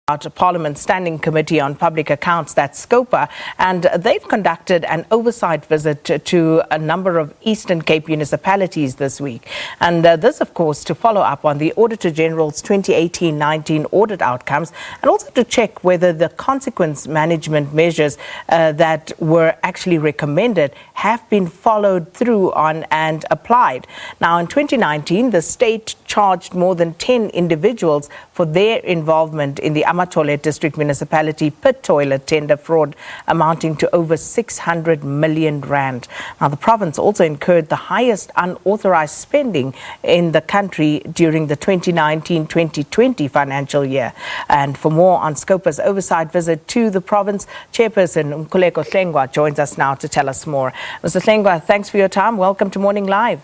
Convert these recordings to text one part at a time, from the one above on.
Parliament's Standing Committee on Public Accounts, that's SCOPA, and they've conducted an oversight visit to a number of Eastern Cape municipalities this week. And this, of course, to follow up on the Auditor-General's 2018-19 audit outcomes, and also to check whether the consequence management measures that were actually recommended have been followed through on and applied. Now, in 2019, the state charged more than 10 individuals for their involvement in the Amathole District Municipality pit toilet tender fraud amounting to over 600 million rand. Now, the province also incurred the highest unauthorized spending in the country during the 2019-2020 financial year. And for more on SCOPA's oversight visit to the province, chairperson Mkhuleko Hlengwa joins us now to tell us more. Mr. Hlengwa, thanks for your time. Welcome to Morning Live.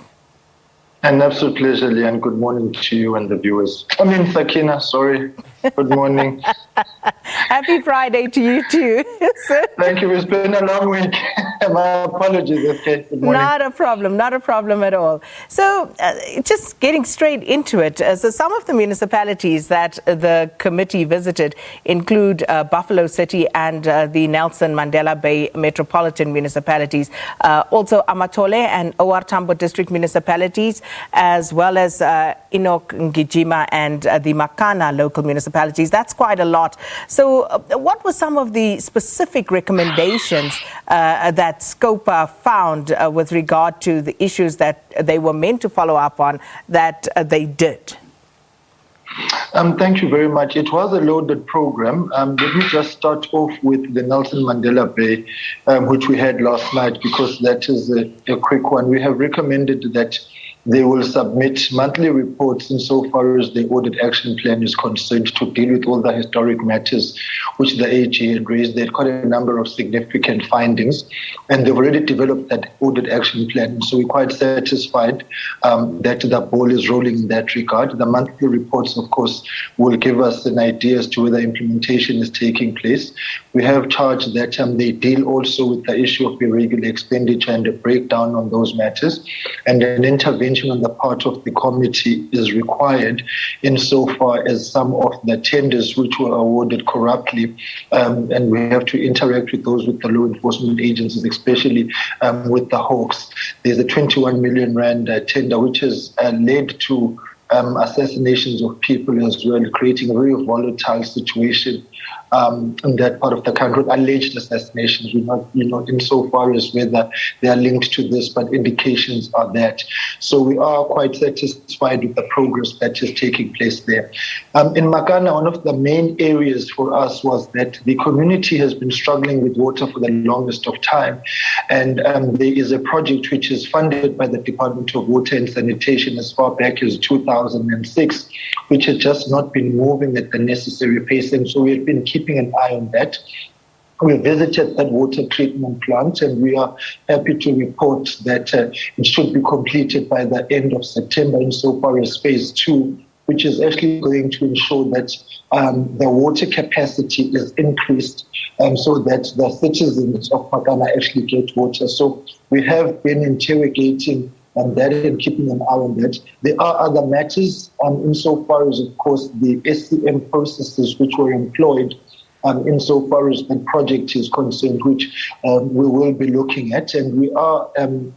An absolute pleasure, Leanne. Good morning to you and the viewers. Sakina, sorry. Good morning. Happy Friday to you too. Thank you. It's been a long week. My apologies. Okay. Good morning. Not a problem at all. So just getting straight into it. So some of the municipalities that the committee visited include Buffalo City and the Nelson Mandela Bay Metropolitan Municipalities, also Amathole and OR District Municipalities, as well as Ngijima and the Makana local municipalities. That's quite a lot. So what were some of the specific recommendations that SCOPA found with regard to the issues that they were meant to follow up on that they did? Thank you very much. It was a loaded program. Let me just start off with the Nelson Mandela Bay, which we had last night, because that is a quick one. We have recommended that they will submit monthly reports insofar as the audit action plan is concerned to deal with all the historic matters which the AG had raised. They had quite a number of significant findings, and they've already developed that audit action plan. So we're quite satisfied that the ball is rolling in that regard. The monthly reports, of course, will give us an idea as to whether implementation is taking place. We have charged that they deal also with the issue of irregular expenditure and a breakdown on those matters, and an intervention on the part of the committee is required insofar as some of the tenders which were awarded corruptly, and we have to interact with those with the law enforcement agencies, especially with the Hawks. There's a 21 million rand tender which has led to assassinations of people as well, creating a very volatile situation in that part of the country. Alleged assassinations, we're not insofar as whether they are linked to this, but indications are that. So we are quite satisfied with the progress that is taking place there. In Makana, one of the main areas for us was that the community has been struggling with water for the longest of time, and there is a project which is funded by the Department of Water and Sanitation as far back as 2006, which has just not been moving at the necessary pace, and so we've been keeping an eye on that. We visited that water treatment plant, and we are happy to report that it should be completed by the end of September insofar as phase 2, which is actually going to ensure that the water capacity is increased so that the citizens of Makana actually get water. So we have been interrogating that and keeping an eye on that. There are other matters insofar as, of course, the SCM processes which were employed insofar as the project is concerned, which we will be looking at. And we are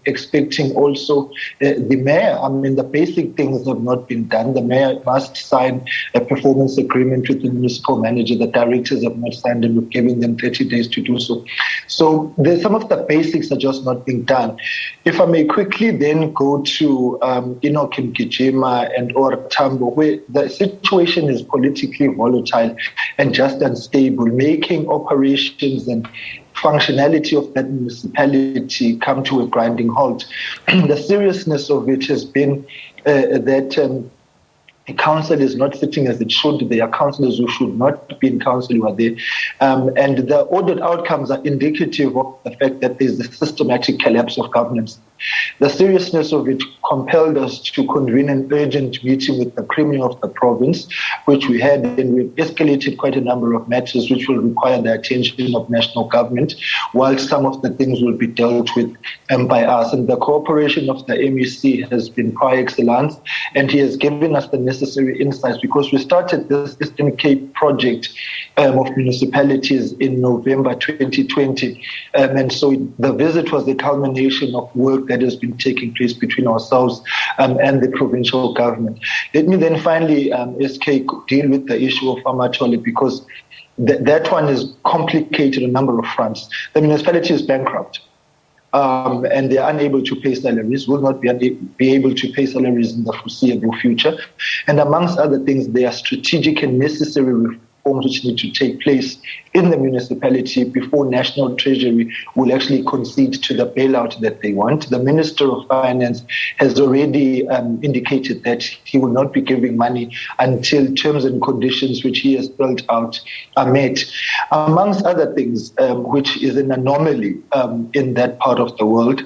expecting also the mayor. The basic things have not been done. The mayor must sign a performance agreement with the municipal manager. The directors have not signed, and we've given them 30 days to do so. So there's some of the basics are just not being done. If I may quickly then go to Ngijima and OR Tambo, where the situation is politically volatile and just unstable, making operations and functionality of that municipality come to a grinding halt. The seriousness of it has been that the council is not sitting as it should. There are councillors who should not be in council who are there. And the audit outcomes are indicative of the fact that there's a systematic collapse of governance. The seriousness of it compelled us to convene an urgent meeting with the Premier of the province, which we had, and we've escalated quite a number of matters which will require the attention of national government, while some of the things will be dealt with by us. And the cooperation of the MEC has been par excellence, and he has given us the necessary insights, because we started this Eastern Cape project of municipalities in November 2020. And so the visit was the culmination of work that has been taking place between ourselves and the provincial government. Let me then finally, SK, deal with the issue of Amathole, because that one is complicated on a number of fronts. The municipality is bankrupt. And they are unable to pay salaries, will not be able to pay salaries in the foreseeable future. And amongst other things, there are strategic and necessary reforms which need to take place in the municipality before National Treasury will actually concede to the bailout that they want. The Minister of Finance has already indicated that he will not be giving money until terms and conditions which he has spelled out are met. Amongst other things, which is an anomaly in that part of the world,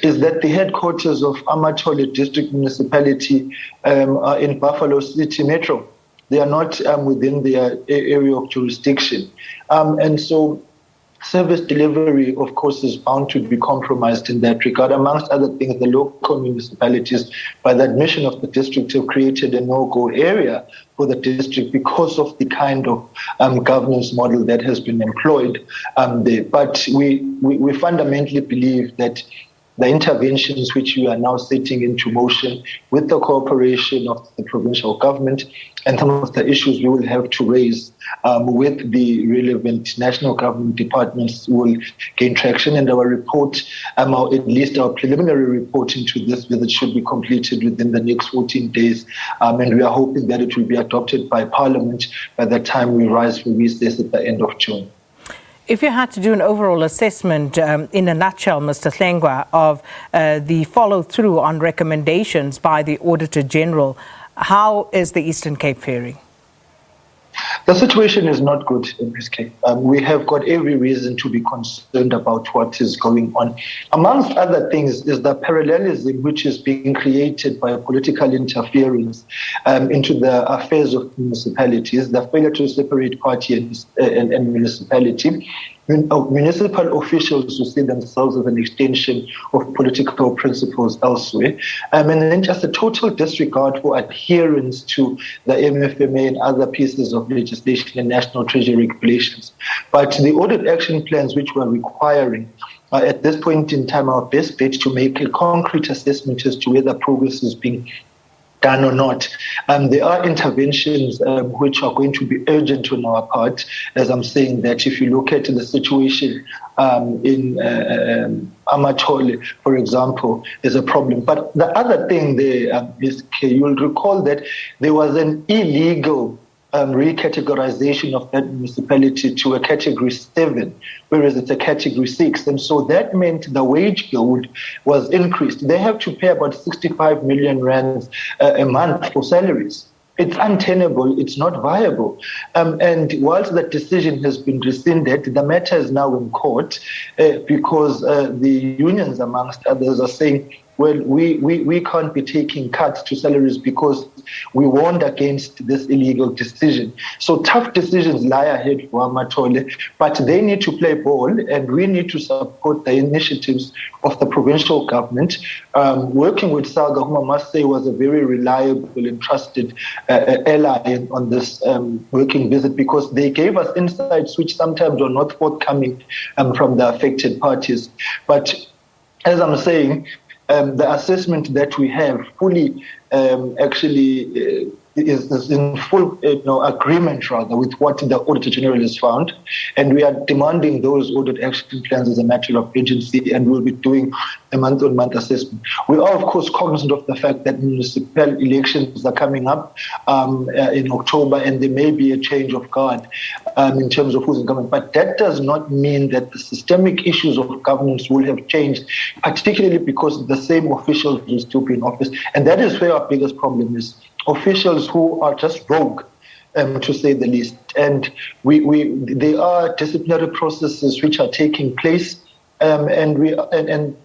is that the headquarters of Amathole District Municipality are in Buffalo City Metro. They are not within their area of jurisdiction. And so service delivery, of course, is bound to be compromised in that regard. Amongst other things, the local municipalities, by the admission of the district, have created a no-go area for the district because of the kind of governance model that has been employed there. But we fundamentally believe that the interventions which we are now setting into motion with the cooperation of the provincial government and some of the issues we will have to raise with the relevant national government departments will gain traction. And our report, at least our preliminary report into this visit, should be completed within the next 14 days. And we are hoping that it will be adopted by Parliament by the time we rise for recess at the end of June. If you had to do an overall assessment, in a nutshell, Mr. Hlengwa, of the follow-through on recommendations by the Auditor-General, how is the Eastern Cape faring? The situation is not good in this case. We have got every reason to be concerned about what is going on. Amongst other things is the parallelism which is being created by political interference into the affairs of municipalities, the failure to separate party and municipality. Municipal officials who see themselves as an extension of political principles elsewhere, and then just a total disregard for adherence to the MFMA and other pieces of legislation and National Treasury regulations. But the audit action plans which we're requiring at this point in time, our best bet to make a concrete assessment as to whether progress is being done or not. There are interventions which are going to be urgent on our part, as I'm saying that if you look at the situation in Amathole, for example, is a problem. But the other thing there is, you'll recall that there was an illegal recategorization of that municipality to a category 7, whereas it's a category 6. And so that meant the wage bill was increased. They have to pay about 65 million rands a month for salaries. It's untenable. It's not viable. And whilst that decision has been rescinded, the matter is now in court because the unions, amongst others, are saying, well, we can't be taking cuts to salaries because we warned against this illegal decision. So tough decisions lie ahead for Amathole, but they need to play ball, and we need to support the initiatives of the provincial government. Working with SAGA, whom I must say was a very reliable and trusted ally on this working visit, because they gave us insights which sometimes were not forthcoming from the affected parties. But as I'm saying, the assessment that we have fully actually is in full agreement rather with what the Auditor-General has found, and we are demanding those audit action plans as a matter of urgency, and we'll be doing a month-on-month assessment. We are, of course, cognizant of the fact that municipal elections are coming up in October, and there may be a change of guard in terms of who's in government, but that does not mean that the systemic issues of governance will have changed, particularly because the same officials will still be in office, and that is where our biggest problem is. Officials who are just rogue, to say the least. And there are disciplinary processes which are taking place, and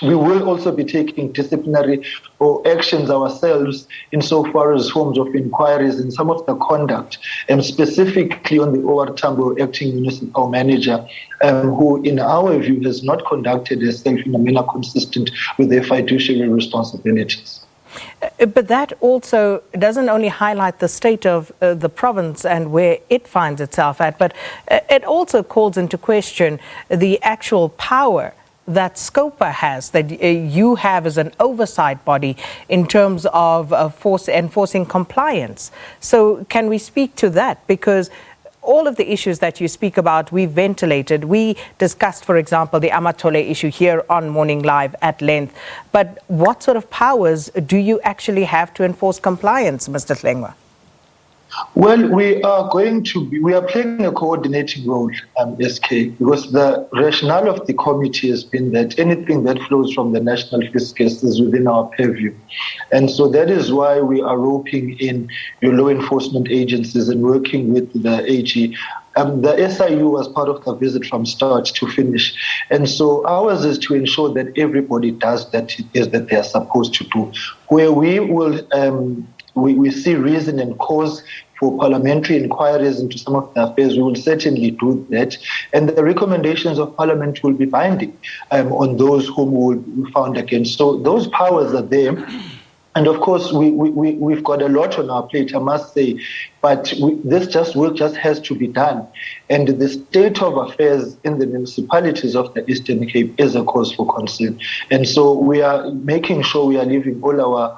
We will also be taking disciplinary or actions ourselves insofar as forms of inquiries and some of the conduct, and specifically on the OR Tambo acting municipal manager, who in our view has not conducted herself in a manner consistent with their fiduciary responsibilities. But that also doesn't only highlight the state of the province and where it finds itself at, but it also calls into question the actual power that SCOPA has, that you have as an oversight body in terms of enforcing compliance. So can we speak to that? Because all of the issues that you speak about, we ventilated. We discussed, for example, the Amathole issue here on Morning Live at length. But what sort of powers do you actually have to enforce compliance, Mr. Hlengwa? Well, we are playing a coordinating role, SK, because the rationale of the committee has been that anything that flows from the national fiscus is within our purview. And so that is why we are roping in your law enforcement agencies and working with the AG. The SIU was part of the visit from start to finish. And so ours is to ensure that everybody does that they are supposed to do. Where we will we see reason and cause for parliamentary inquiries into some of the affairs, we will certainly do that. And the recommendations of Parliament will be binding on those whom we will be found against. So those powers are there. And of course, we've got a lot on our plate, I must say, but this work just has to be done. And the state of affairs in the municipalities of the Eastern Cape is a cause for concern. And so we are making sure we are leaving all our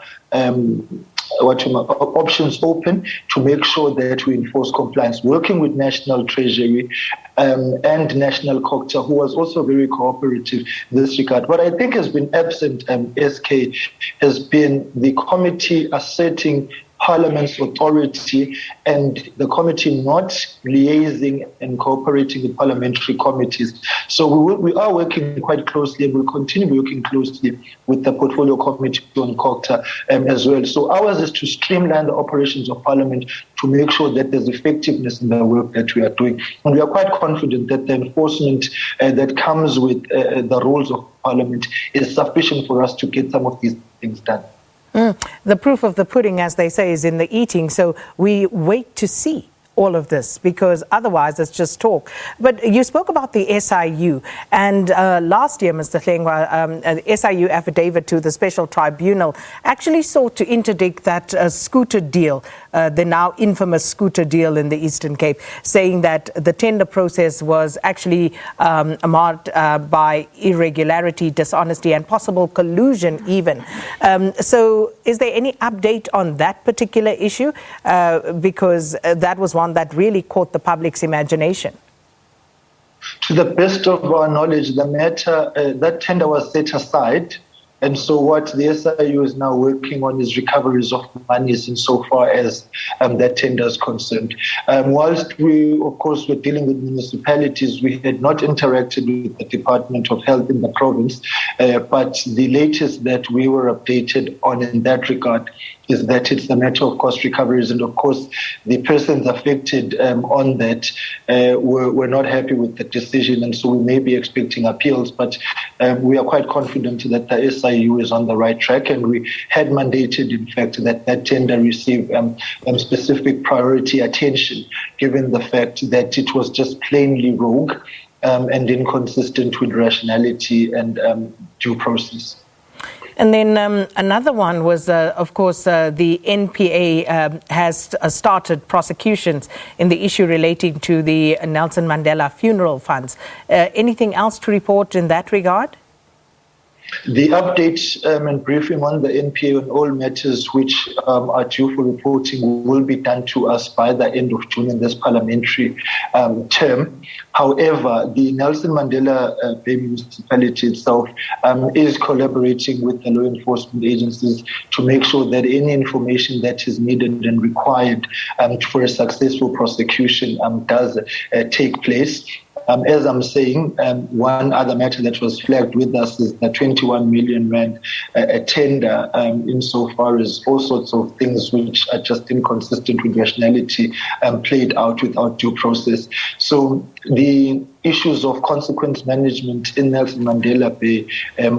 options open to make sure that we enforce compliance, working with National Treasury and National COCTA, who was also very cooperative in this regard. What I think has been absent, SK, has been the committee asserting Parliament's authority and the committee not liaising and cooperating with parliamentary committees. So we are working quite closely and will continue working closely with the Portfolio Committee on COCTA as well. So ours is to streamline the operations of Parliament to make sure that there's effectiveness in the work that we are doing. And we are quite confident that the enforcement that comes with the rules of Parliament is sufficient for us to get some of these things done. The proof of the pudding, as they say, is in the eating. So we wait to see all of this, because otherwise it's just talk. But you spoke about the SIU, and last year, Mr. Hlengwa, the SIU affidavit to the Special Tribunal actually sought to interdict that scooter deal, the now infamous scooter deal in the Eastern Cape, saying that the tender process was actually marred by irregularity, dishonesty, and possible collusion even. So is there any update on that particular issue? Because that was one that really caught the public's imagination. To the best of our knowledge, the matter, that tender was set aside. And so what the SIU is now working on is recoveries of monies insofar as that tender is concerned. Whilst we, of course, were dealing with municipalities, we had not interacted with the Department of Health in the province. But the latest that we were updated on in that regard is that it's a matter of cost recoveries. And of course, the persons affected on that were not happy with the decision. And so we may be expecting appeals, but we are quite confident that the SIU is on the right track. And we had mandated, in fact, that tender receive specific priority attention, given the fact that it was just plainly rogue and inconsistent with rationality and due process. And then another one was, of course, the NPA has started prosecutions in the issue relating to the Nelson Mandela funeral funds. Anything else to report in that regard? The update and briefing on the NPA on all matters which are due for reporting will be done to us by the end of June in this parliamentary term. However, the Nelson Mandela Bay Municipality itself is collaborating with the law enforcement agencies to make sure that any information that is needed and required for a successful prosecution does take place. As I'm saying, one other matter that was flagged with us is the 21 million rand a tender insofar as all sorts of things which are just inconsistent with rationality played out without due process. So the issues of consequence management in Nelson Mandela Bay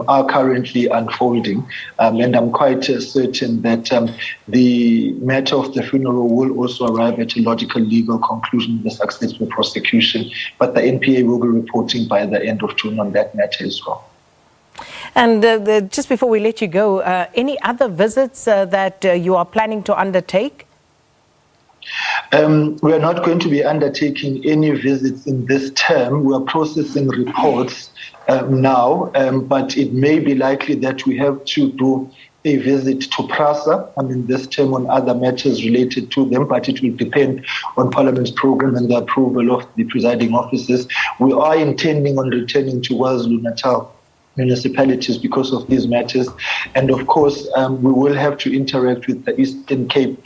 are currently unfolding, and I'm quite certain that the matter of the funeral will also arrive at a logical legal conclusion with a successful prosecution, but the NPA will be reporting by the end of June on that matter as well. And just before we let you go, any other visits that you are planning to undertake? We are not going to be undertaking any visits in this term. We are processing reports now, but it may be likely that we have to do a visit to PRASA, this term on other matters related to them, but it will depend on Parliament's program and the approval of the presiding officers. We are intending on returning to KwaZulu-Natal municipalities because of these matters. And of course, we will have to interact with the Eastern Cape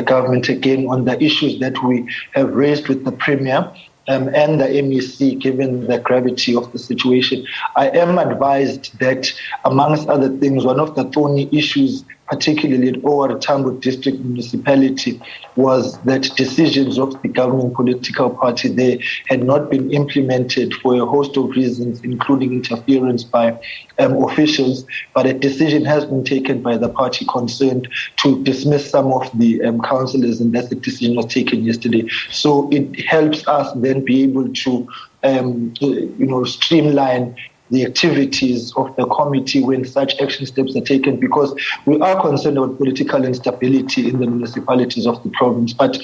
government again on the issues that we have raised with the Premier and the MEC, given the gravity of the situation. I am advised that, amongst other things, one of the thorny issues, particularly at Auditor-General District Municipality, was that decisions of the governing political party there had not been implemented for a host of reasons, including interference by officials, but a decision has been taken by the party concerned to dismiss some of the councillors, and that the decision was taken yesterday. So it helps us then be able to streamline the activities of the committee when such action steps are taken, because we are concerned about political instability in the municipalities of the province. But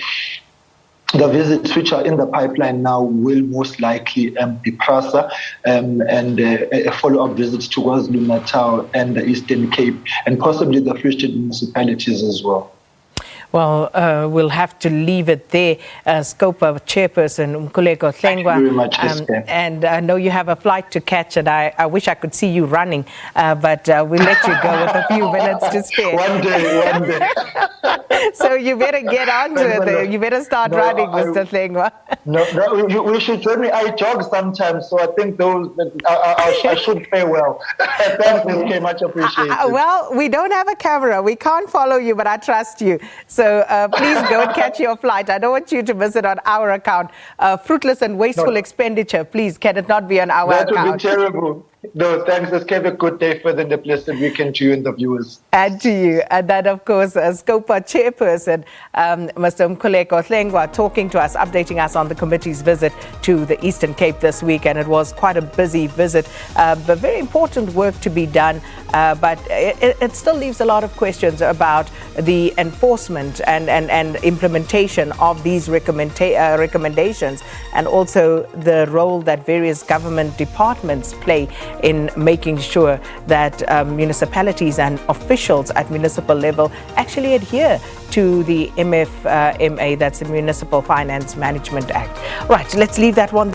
the visits which are in the pipeline now will most likely be PRASA and follow-up visits to KwaZulu-Natal and the Eastern Cape, and possibly the Free State municipalities as well. Well, we'll have to leave it there. SCOPA chairperson Mkhuleko Hlengwa. Thank you very much, and I know you have a flight to catch, and I wish I could see you running, but we'll let you go with a few minutes to spare. One day. So you better get on to it. You better start running, Mr. Hlengwa. No, we should join me. I jog sometimes, so I think I should fare well. Thanks, SK, much appreciated. Well, we don't have a camera. We can't follow you, but I trust you. So please go and catch your flight. I don't want you to miss it on our account. Fruitless and wasteful expenditure, please, can it not be on our account? That would be terrible. No, thanks. Let's have a good day further in the blessed weekend to you and the viewers. And to you. And that, of course, SCOPA chairperson, Mr. Mkhuleko Hlengwa, talking to us, updating us on the committee's visit to the Eastern Cape this week. And it was quite a busy visit, but very important work to be done. But it still leaves a lot of questions about the enforcement and implementation of these recommendations, and also the role that various government departments play in making sure that municipalities and officials at municipal level actually adhere to the MFMA, that's the Municipal Finance Management Act. Right, let's leave that one.